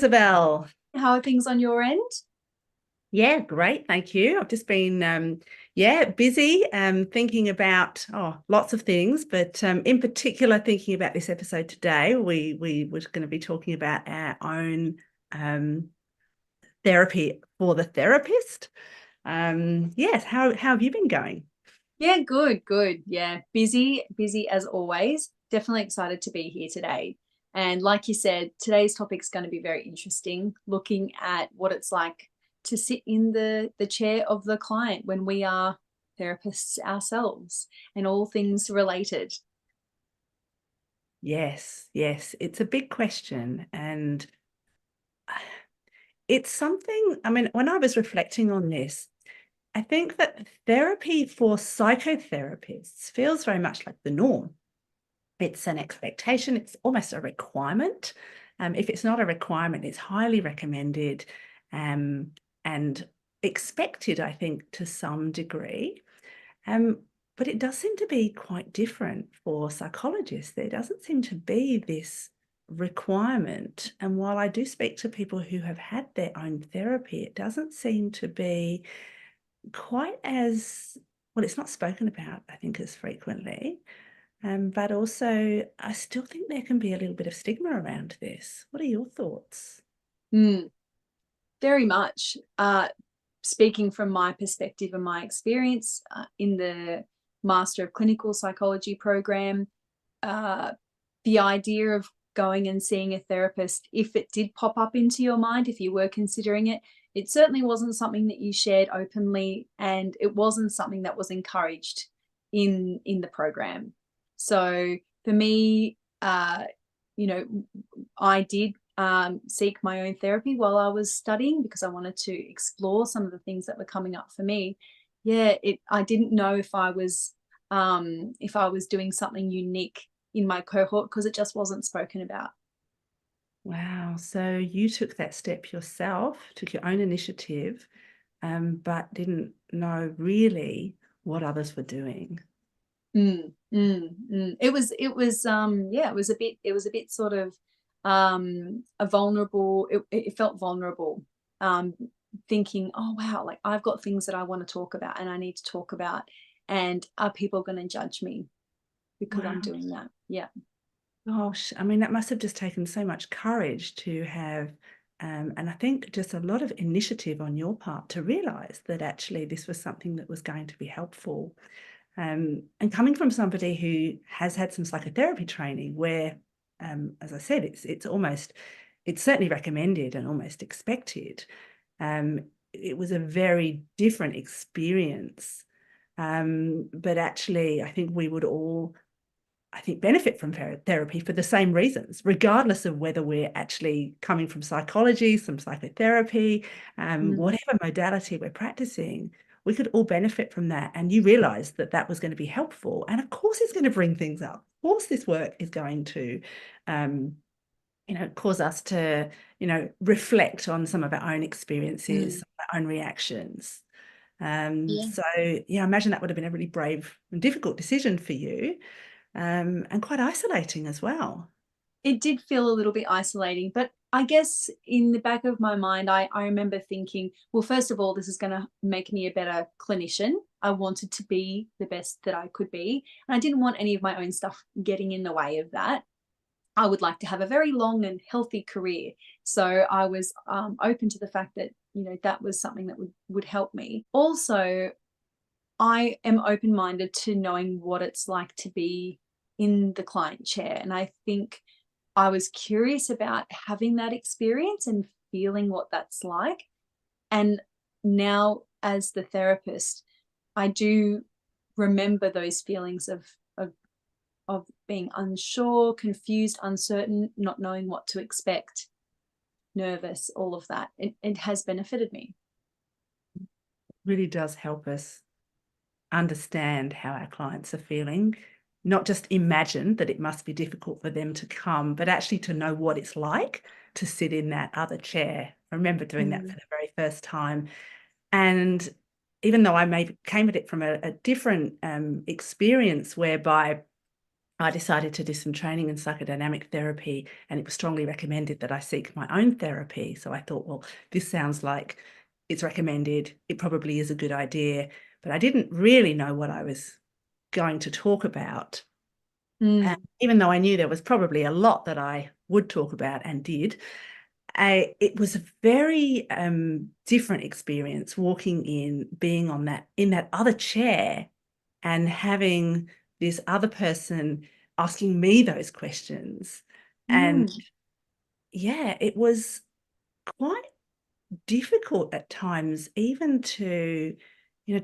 Isabelle. How are things on your end? Yeah, great. Thank you. I've just been, busy thinking about lots of things, but in particular thinking about this episode today. We were going to be talking about our own therapy for the therapist. Yes. How have you been going? Yeah, good. Yeah, busy as always. Definitely excited to be here today. And like you said, today's topic is going to be very interesting, looking at what it's like to sit in the chair of the client when we are therapists ourselves and all things related. Yes. It's a big question, and it's something. I mean, when I was reflecting on this, I think that therapy for psychotherapists feels very much like the norm. It's an expectation, it's almost a requirement. If it's not a requirement, it's highly recommended and expected, I think, to some degree. Um, but it does seem to be quite different for psychologists. There doesn't seem to be this requirement. And while I do speak to people who have had their own therapy, it doesn't seem to be quite as well, it's not spoken about, I think, as frequently. But also, I still think there can be a little bit of stigma around this. What are your thoughts? Mm, very much. Speaking from my perspective and my experience in the Master of Clinical Psychology program, uh, the idea of going and seeing a therapist, if it did pop up into your mind, if you were considering it, it certainly wasn't something that you shared openly, and it wasn't something that was encouraged in the program. So for me, you know, I did seek my own therapy while I was studying because I wanted to explore some of the things that were coming up for me. Yeah, I didn't know if I was doing something unique in my cohort because it just wasn't spoken about. Wow. So you took that step yourself, took your own initiative, but didn't know really what others were doing. It was a bit sort of a vulnerable, it felt vulnerable. Um, Thinking, oh wow, like I've got things that I want to talk about and I need to talk about, and are people going to judge me because I'm Wow. doing that? Yeah. Gosh, I mean, that must have just taken so much courage to have, and I think just a lot of initiative on your part to realize that actually this was something that was going to be helpful. And coming from somebody who has had some psychotherapy training where, as I said, it's certainly recommended and almost expected. It was a very different experience. But actually, I think we would all, I think, benefit from therapy for the same reasons, regardless of whether we're actually coming from psychology, some psychotherapy, Mm. whatever modality we're practicing. We could all benefit from that. And you realize that that was going to be helpful. And of course, it's going to bring things up. Of course, this work is going to, cause us to, reflect on some of our own experiences, Mm. our own reactions. Yeah. So, yeah, I imagine that would have been a really brave and difficult decision for you, and quite isolating as well. It did feel a little bit isolating, but I guess in the back of my mind, I remember thinking, well, first of all, this is going to make me a better clinician. I wanted to be the best that I could be, and I didn't want any of my own stuff getting in the way of that. I would like to have a very long and healthy career. So I was open to the fact that, that was something that would help me. Also, I am open minded to knowing what it's like to be in the client chair. And I think I was curious about having that experience and feeling what that's like. And now, as the therapist, I do remember those feelings of being unsure, confused, uncertain, not knowing what to expect, nervous, all of that. It has benefited me. Really does help us understand how our clients are feeling, not just imagine that it must be difficult for them to come, but actually to know what it's like to sit in that other chair. I remember doing that for the very first time. And even though I came at it from a different experience whereby I decided to do some training in psychodynamic therapy, and it was strongly recommended that I seek my own therapy. So I thought, well, this sounds like it's recommended. It probably is a good idea, but I didn't really know what I was going to talk about. And even though I knew there was probably a lot that I would talk about and did, it was a very different experience walking in, being in that other chair and having this other person asking me those questions. And yeah, it was quite difficult at times, even to,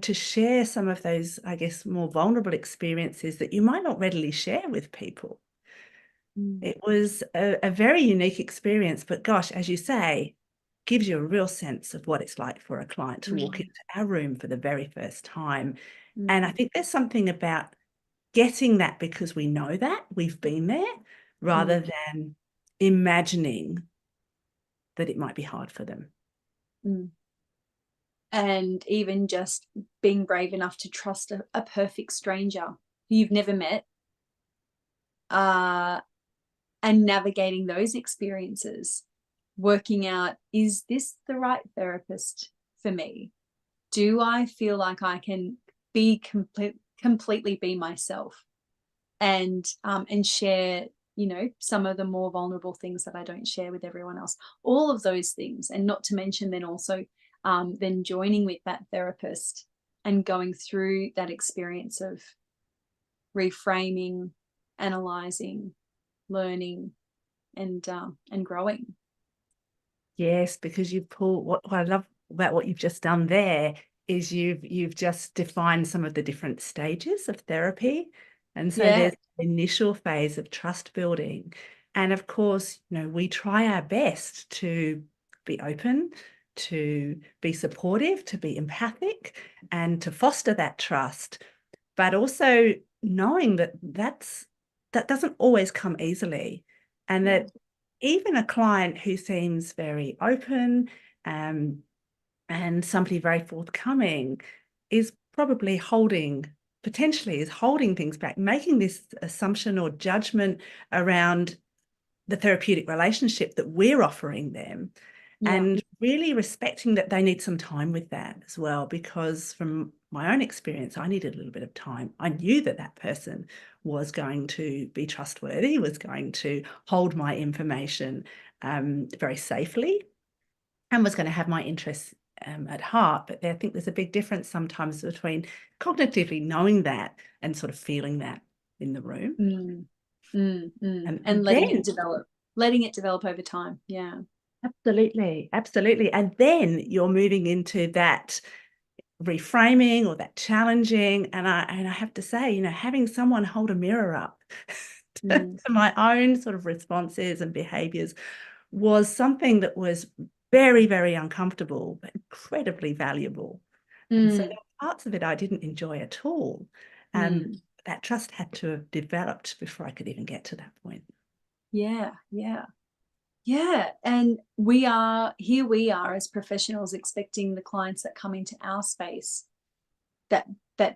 to share some of those, I guess, more vulnerable experiences that you might not readily share with people. It was a very unique experience, but gosh, as you say, gives you a real sense of what it's like for a client to walk into our room for the very first time. And I think there's something about getting that because we know that we've been there, rather than imagining that it might be hard for them. And even just being brave enough to trust a perfect stranger who you've never met, and navigating those experiences, working out, is this the right therapist for me? Do I feel like I can be completely be myself and share, some of the more vulnerable things that I don't share with everyone else? All of those things, and not to mention then also then joining with that therapist and going through that experience of reframing, analyzing, learning, and growing. Yes, because you pull, what I love about what you've just done there is you've just defined some of the different stages of therapy. And so there's the initial phase of trust building. And of course, we try our best to be open, to be supportive, to be empathic, and to foster that trust. But also knowing that that doesn't always come easily, and that even a client who seems very open and somebody very forthcoming is probably potentially holding things back, making this assumption or judgment around the therapeutic relationship that we're offering them. And really respecting that they need some time with that as well, because from my own experience, I needed a little bit of time. I knew that that person was going to be trustworthy, was going to hold my information very safely, and was going to have my interests at heart. But I think there's a big difference sometimes between cognitively knowing that and sort of feeling that in the room. And letting it develop over time. Yeah. Absolutely. And then you're moving into that reframing or that challenging. And I have to say, having someone hold a mirror up to my own sort of responses and behaviors was something that was very, very uncomfortable, but incredibly valuable. And so there were parts of it I didn't enjoy at all. That trust had to have developed before I could even get to that point. Yeah, and we are as professionals expecting the clients that come into our space that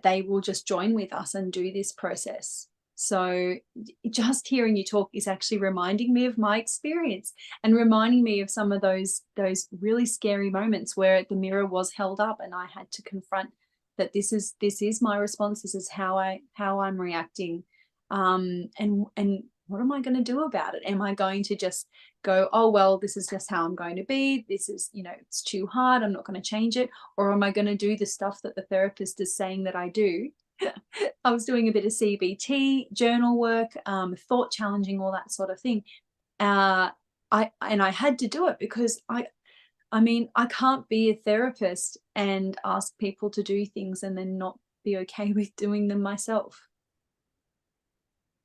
they will just join with us and do this process. So just hearing you talk is actually reminding me of my experience and reminding me of some of those really scary moments where the mirror was held up and I had to confront that this is my response, this is how I'm reacting, and what am I going to do about it? Am I going to just go, oh, well, this is just how I'm going to be. This is, it's too hard. I'm not going to change it. Or am I going to do the stuff that the therapist is saying that I do? I was doing a bit of CBT, journal work, thought challenging, all that sort of thing. I had to do it because I can't be a therapist and ask people to do things and then not be okay with doing them myself.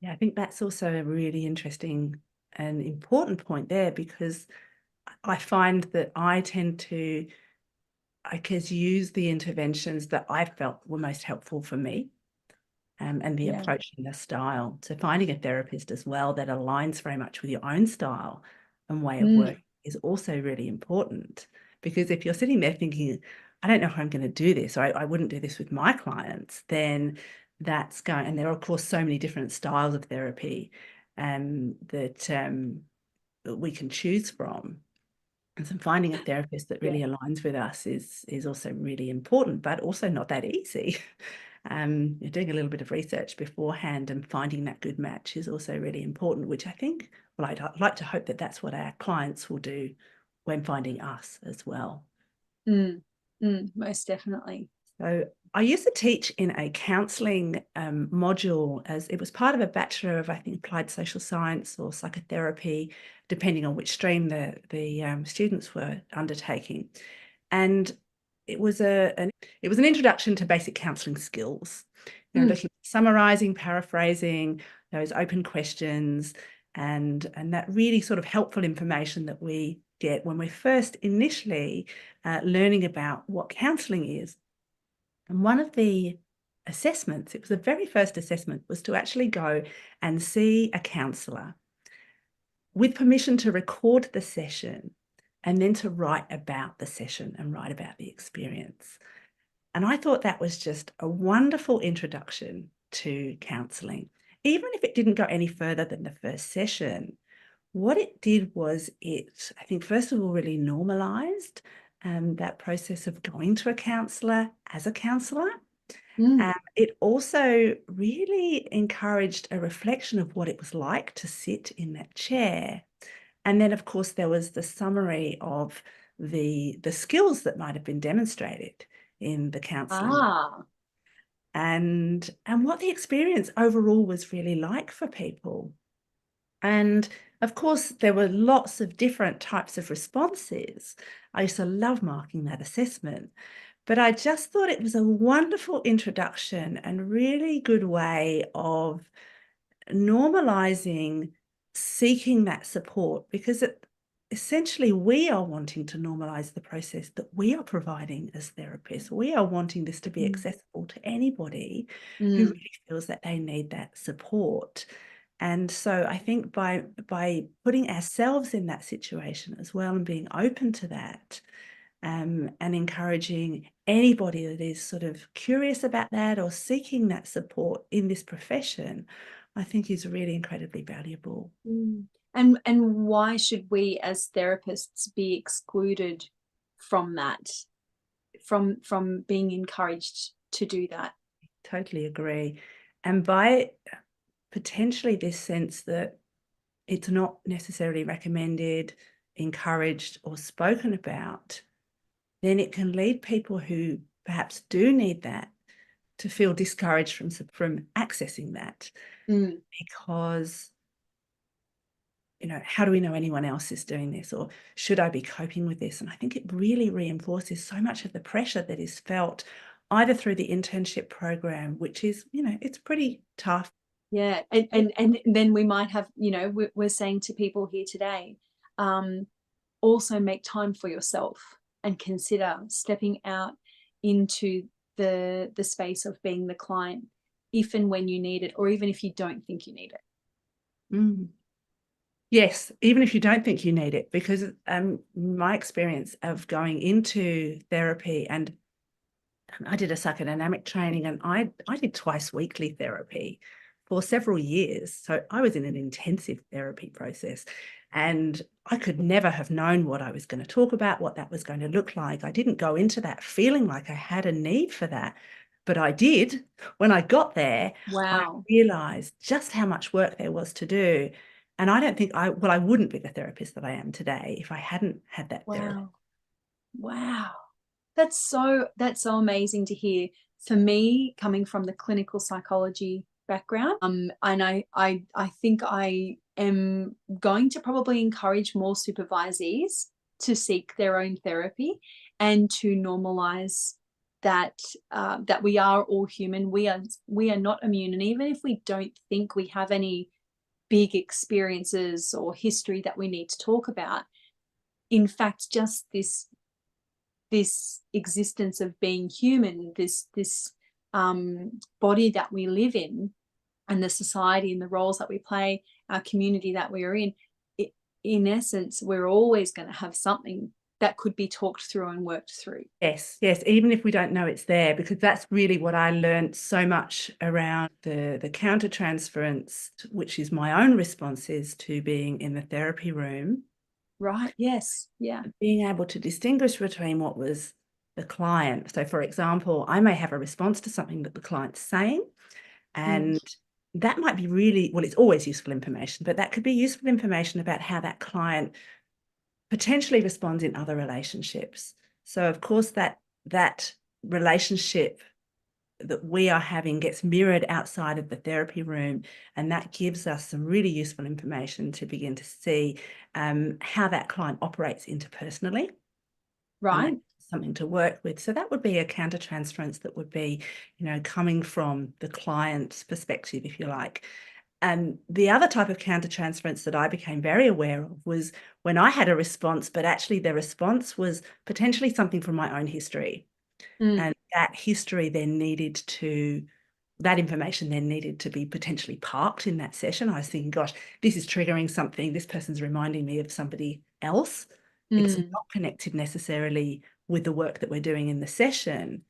Yeah, I think that's also a really interesting and important point there, because I find that I tend to, I guess, use the interventions that I felt were most helpful for me, and the approach and the style. So finding a therapist as well that aligns very much with your own style and way of work is also really important, because if you're sitting there thinking, I don't know how I'm going to do this, or I wouldn't do this with my clients, then that's going, and there are of course so many different styles of therapy that we can choose from. And so finding a therapist that really aligns with us is also really important, but also not that easy. You're doing a little bit of research beforehand, and finding that good match is also really important, which I think, well, I'd like to hope that that's what our clients will do when finding us as well. Most definitely. So I used to teach in a counselling module, as it was part of a Bachelor of, I think, Applied Social Science or Psychotherapy, depending on which stream the students were undertaking. And it was an introduction to basic counselling skills, looking at summarising, paraphrasing, those open questions, and that really sort of helpful information that we get when we're first initially learning about what counselling is. And one of the assessments, it was the very first assessment, was to actually go and see a counsellor with permission to record the session and then to write about the session and write about the experience. And I thought that was just a wonderful introduction to counselling. Even if it didn't go any further than the first session, what it did was it, I think, first of all, really normalised that process of going to a counsellor as a counsellor. It also really encouraged a reflection of what it was like to sit in that chair. And then, of course, there was the summary of the skills that might have been demonstrated in the counselling. And what the experience overall was really like for people. And of course, there were lots of different types of responses. I used to love marking that assessment, but I just thought it was a wonderful introduction and really good way of normalizing seeking that support, because essentially we are wanting to normalize the process that we are providing as therapists. We are wanting this to be accessible to anybody who really feels that they need that support. And so I think by putting ourselves in that situation as well and being open to that, and encouraging anybody that is sort of curious about that or seeking that support in this profession, I think is really incredibly valuable. And why should we as therapists be excluded from that, from being encouraged to do that? Totally agree. And by potentially this sense that it's not necessarily recommended, encouraged, or spoken about, then it can lead people who perhaps do need that to feel discouraged from accessing that, because, how do we know anyone else is doing this, or should I be coping with this? And I think it really reinforces so much of the pressure that is felt either through the internship program, which is, it's pretty tough. Yeah. And then we might have, we're saying to people here today, also make time for yourself and consider stepping out into the space of being the client if and when you need it, or even if you don't think you need it. Yes, even if you don't think you need it, because my experience of going into therapy, and I did a psychodynamic training, and I did twice weekly therapy for several years. So I was in an intensive therapy process, and I could never have known what I was going to talk about, what that was going to look like. I didn't go into that feeling like I had a need for that, but I did. When I got there, Wow. I realized just how much work there was to do. And I don't think I wouldn't be the therapist that I am today if I hadn't had that therapy. Wow. That's so amazing to hear. For me, coming from the clinical psychology background, and I think I am going to probably encourage more supervisees to seek their own therapy and to normalize that that we are all human. We are not immune, and even if we don't think we have any big experiences or history that we need to talk about, in fact, just this existence of being human, this body that we live in, and the society and the roles that we play, our community that we are in essence, we're always going to have something that could be talked through and worked through. Yes, yes, even if we don't know it's there, because that's really what I learned so much around the countertransference, which is my own responses to being in the therapy room. Right. Yes. Yeah. Being able to distinguish between what was the client. So, for example, I may have a response to something that the client's saying, and that might be really, well, it's always useful information, but that could be useful information about how that client potentially responds in other relationships. So, of course, that relationship that we are having gets mirrored outside of the therapy room, and that gives us some really useful information to begin to see how that client operates interpersonally. Right. Something to work with. So that would be a countertransference that would be, coming from the client's perspective, if you like. And the other type of countertransference that I became very aware of was when I had a response, but actually the response was potentially something from my own history. And that history then that information then needed to be potentially parked in that session. I was thinking, gosh, this is triggering something. This person's reminding me of somebody else. It's not connected necessarily with the work that we're doing in the session.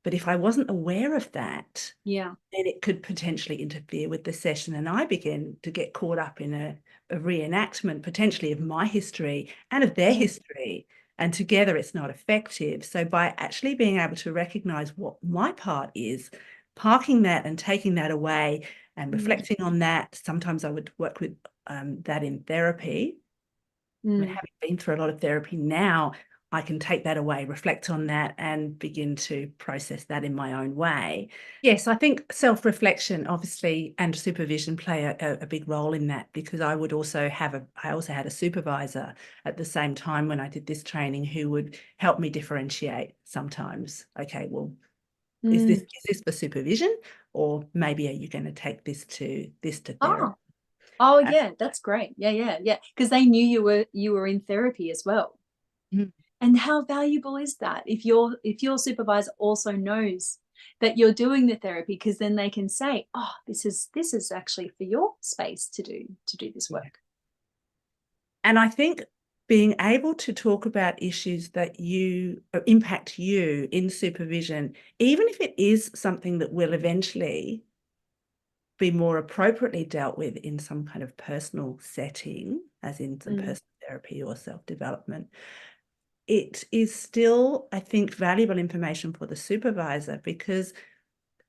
But if I wasn't aware of that, Yeah. then it could potentially interfere with the session. And I began to get caught up in a reenactment potentially of my history and of their history. And together it's not effective. So by actually being able to recognize what my part is, parking that and taking that away and reflecting on that, sometimes I would work with that in therapy. I mean, having been through a lot of therapy now, I can take that away, reflect on that, and begin to process that in my own way. Yes, I think self-reflection, obviously, and supervision play a big role in that, because I also had a supervisor at the same time when I did this training who would help me differentiate sometimes. Okay, well, is this for supervision, or maybe are you going to take this to therapy? Oh, yeah, that's great. Yeah. Because they knew you were in therapy as well. And how valuable is that if your supervisor also knows that you're doing the therapy, because then they can say, oh, this is actually for your space to do this work. And I think being able to talk about issues that impact you in supervision, even if it is something that will eventually be more appropriately dealt with in some kind of personal setting, as in some personal therapy or self-development, it is still, I think, valuable information for the supervisor, because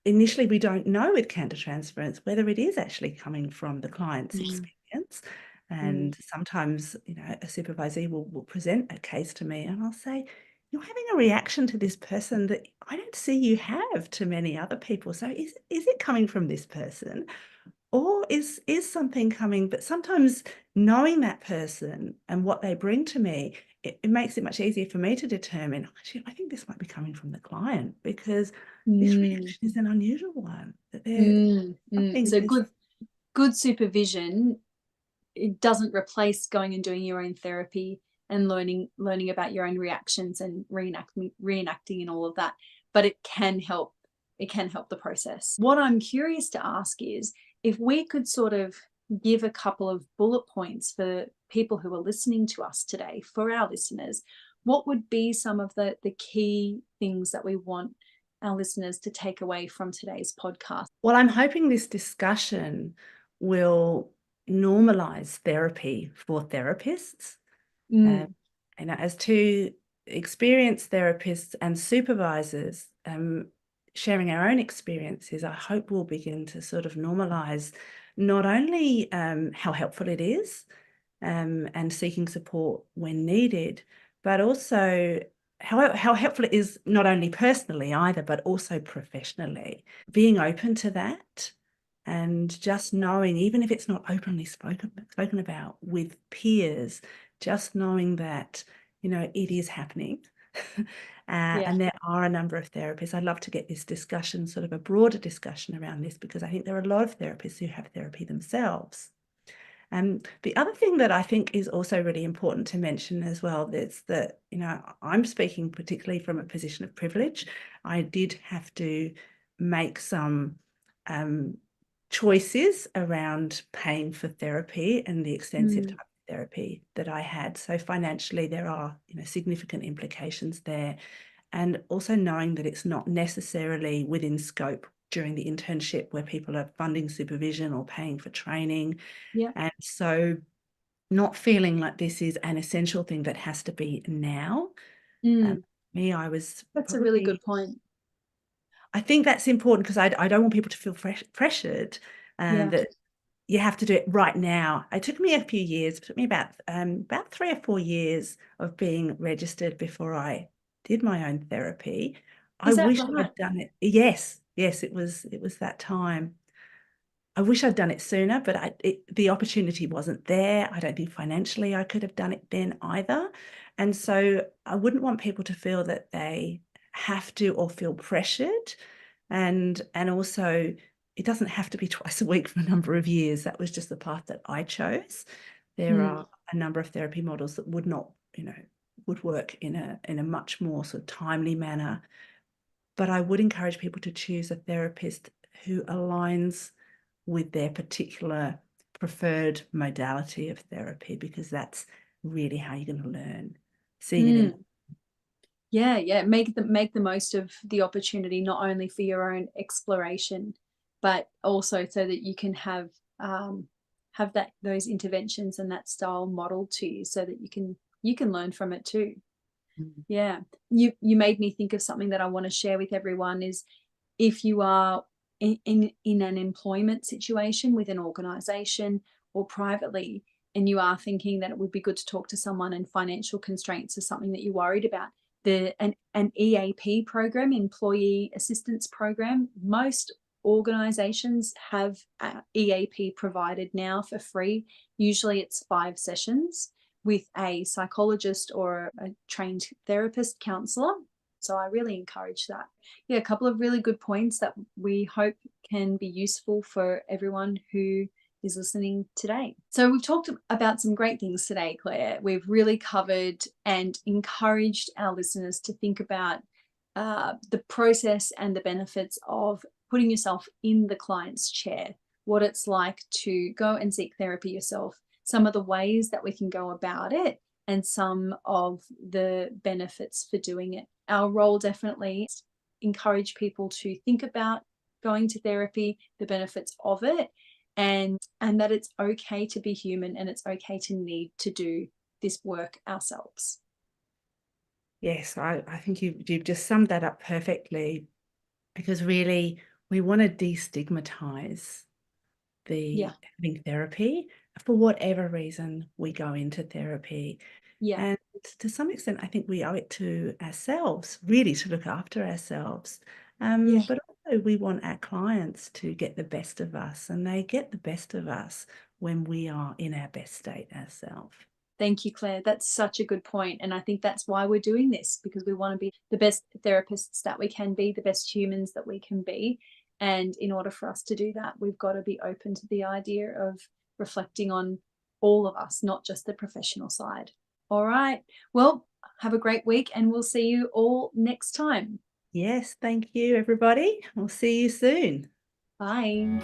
initially we don't know with countertransference whether it is actually coming from the client's experience. And sometimes, a supervisor will present a case to me and I'll say, you're having a reaction to this person that I don't see you have to many other people. So is it coming from this person? Or is something coming? But sometimes knowing that person and what they bring to me, it makes it much easier for me to determine, actually, I think this might be coming from the client, because this reaction is an unusual one. So good supervision, it doesn't replace going and doing your own therapy and learning about your own reactions and reenacting and all of that, but it can help the process. What I'm curious to ask is, if we could sort of give a couple of bullet points for people who are listening to us today, for our listeners, what would be some of the key things that we want our listeners to take away from today's podcast? Well, I'm hoping this discussion will normalize therapy for therapists. And as two experienced therapists and supervisors, sharing our own experiences, I hope we'll begin to sort of normalize not only how helpful it is and seeking support when needed, but also how helpful it is not only personally either, but also professionally. Being open to that, and just knowing, even if it's not openly spoken about with peers, just knowing that, it is happening. And there are a number of therapists. I'd love to get this discussion, sort of a broader discussion around this, because I think there are a lot of therapists who have therapy themselves. The other thing that I think is also really important to mention as well is that, I'm speaking particularly from a position of privilege. I did have to make some choices around paying for therapy and the extensive type of therapy that I had. So financially, there are, significant implications there. And also knowing that it's not necessarily within scope during the internship where people are funding supervision or paying for training. Yeah. And so not feeling like this is an essential thing that has to be now. Me, I was That's a really good point. I think that's important because I don't want people to feel pressured that you have to do it right now. It took me a few years. It took me about 3 or 4 years of being registered before I did my own therapy. I Is that wish right? I'd done it. Yes, it was that time. I wish I'd done it sooner, but the opportunity wasn't there. I don't think financially I could have done it then either. And so I wouldn't want people to feel that they have to or feel pressured. And also, it doesn't have to be twice a week for a number of years. That was just the path that I chose. There are a number of therapy models that would not, would work in a much more sort of timely manner. But I would encourage people to choose a therapist who aligns with their particular preferred modality of therapy, because that's really how you're going to learn. Seeing it in Make the most of the opportunity, not only for your own exploration, but also so that you can have those interventions and that style modeled to you, so that you can learn from it too. Yeah, you made me think of something that I want to share with everyone. Is if you are in an employment situation with an organization or privately, and you are thinking that it would be good to talk to someone, and financial constraints are something that you're worried about, an EAP program, employee assistance program, most organizations have EAP provided now for free. Usually it's 5 sessions with a psychologist or a trained therapist counselor. So I really encourage that. Yeah, a couple of really good points that we hope can be useful for everyone who is listening today. So we've talked about some great things today, Claire. We've really covered and encouraged our listeners to think about the process and the benefits of putting yourself in the client's chair, what it's like to go and seek therapy yourself, some of the ways that we can go about it, and some of the benefits for doing it. Our role definitely is to encourage people to think about going to therapy, the benefits of it, and that it's okay to be human, and it's okay to need to do this work ourselves. Yes, I think you've just summed that up perfectly, because really we want to destigmatize having therapy for whatever reason we go into therapy. And to some extent, I think we owe it to ourselves, really, to look after ourselves. But also we want our clients to get the best of us, and they get the best of us when we are in our best state ourselves. Thank you, Claire. That's such a good point. And I think that's why we're doing this, because we want to be the best therapists that we can be, the best humans that we can be. And in order for us to do that, we've got to be open to the idea of reflecting on all of us, not just the professional side. All right. Well, have a great week, and we'll see you all next time. Yes, thank you, everybody. We'll see you soon. Bye.